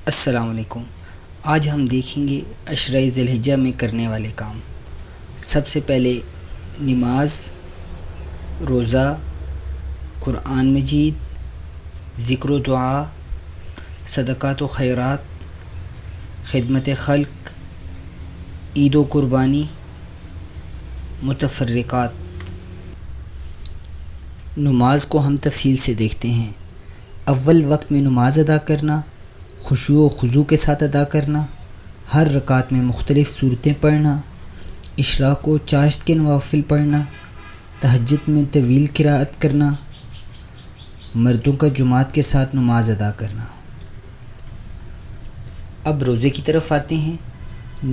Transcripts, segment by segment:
السلام علیکم۔ آج ہم دیکھیں گے عشرہ ذی الحجہ میں کرنے والے کام۔ سب سے پہلے نماز، روزہ، قرآن مجید، ذکر و دعا، صدقات و خیرات، خدمت خلق، عید و قربانی، متفرقات۔ نماز کو ہم تفصیل سے دیکھتے ہیں۔ اول وقت میں نماز ادا کرنا، خشوع و خضوع کے ساتھ ادا کرنا، ہر رکعت میں مختلف صورتیں پڑھنا، اشراق و چاشت کے نوافل پڑھنا، تہجد میں طویل قرأت کرنا، مردوں کا جماعت کے ساتھ نماز ادا کرنا۔ اب روزے کی طرف آتے ہیں۔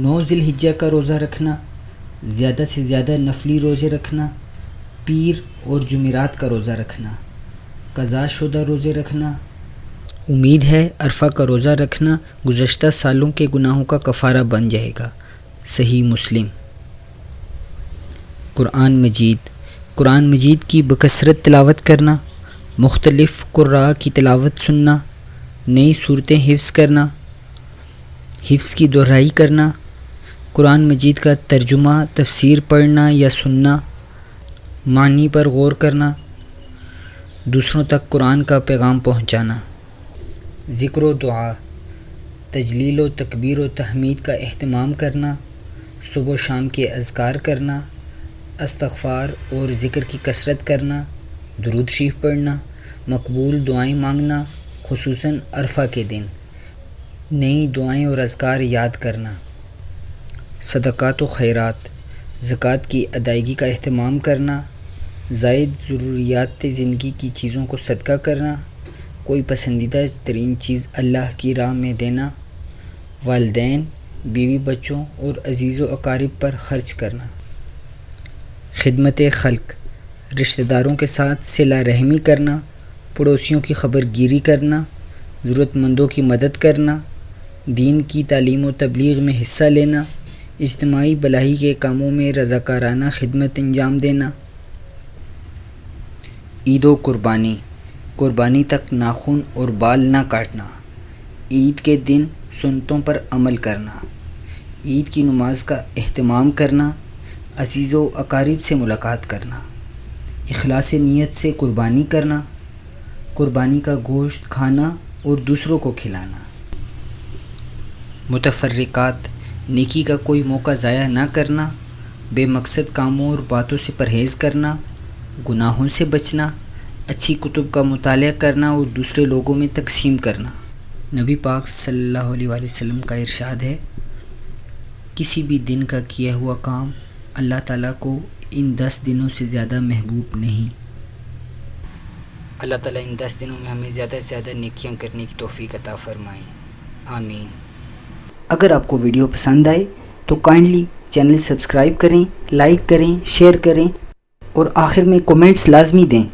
9 ذی الحجہ کا روزہ رکھنا، زیادہ سے زیادہ نفلی روزے رکھنا، پیر اور جمعرات کا روزہ رکھنا، قضا شدہ روزے رکھنا۔ امید ہے عرفہ کا روزہ رکھنا گزشتہ سالوں کے گناہوں کا کفارہ بن جائے گا۔ صحیح مسلم۔ قرآن مجید کی بکثرت تلاوت کرنا، مختلف قراء کی تلاوت سننا، نئی صورتیں حفظ کرنا، حفظ کی دہرائی کرنا، قرآن مجید کا ترجمہ تفسیر پڑھنا یا سننا، معنی پر غور کرنا، دوسروں تک قرآن کا پیغام پہنچانا۔ ذکر و دعا، تجلیل و تکبیر و تحمید کا اہتمام کرنا، صبح و شام کے اذکار کرنا، استغفار اور ذکر کی کثرت کرنا، درود شریف پڑھنا، مقبول دعائیں مانگنا، خصوصاً عرفہ کے دن، نئی دعائیں اور اذکار یاد کرنا۔ صدقات و خیرات، زکوٰۃ کی ادائیگی کا اہتمام کرنا، زائد ضروریات زندگی کی چیزوں کو صدقہ کرنا، کوئی پسندیدہ ترین چیز اللہ کی راہ میں دینا، والدین، بیوی بچوں اور عزیز و اقارب پر خرچ کرنا۔ خدمت خلق، رشتہ داروں کے ساتھ صلہ رحمی کرنا، پڑوسیوں کی خبر گیری کرنا، ضرورت مندوں کی مدد کرنا، دین کی تعلیم و تبلیغ میں حصہ لینا، اجتماعی بھلائی کے کاموں میں رضاکارانہ خدمت انجام دینا۔ عید و قربانی تک ناخن اور بال نہ کاٹنا، عید کے دن سنتوں پر عمل کرنا، عید کی نماز کا اہتمام کرنا، عزیز و اقارب سے ملاقات کرنا، اخلاص نیت سے قربانی کرنا، قربانی کا گوشت کھانا اور دوسروں کو کھلانا۔ متفرقات، نیکی کا کوئی موقع ضائع نہ کرنا، بے مقصد کاموں اور باتوں سے پرہیز کرنا، گناہوں سے بچنا، اچھی کتب کا مطالعہ کرنا اور دوسرے لوگوں میں تقسیم کرنا۔ نبی پاک صلی اللہ علیہ وآلہ وسلم کا ارشاد ہے، کسی بھی دن کا کیا ہوا کام اللہ تعالیٰ کو ان 10 دنوں سے زیادہ محبوب نہیں۔ اللہ تعالیٰ ان 10 دنوں میں ہمیں زیادہ سے زیادہ نیکیاں کرنے کی توفیق عطا فرمائیں، آمین۔ اگر آپ کو ویڈیو پسند آئے تو کائنڈلی چینل سبسکرائب کریں، لائک کریں، شیئر کریں اور آخر میں کومنٹس لازمی دیں۔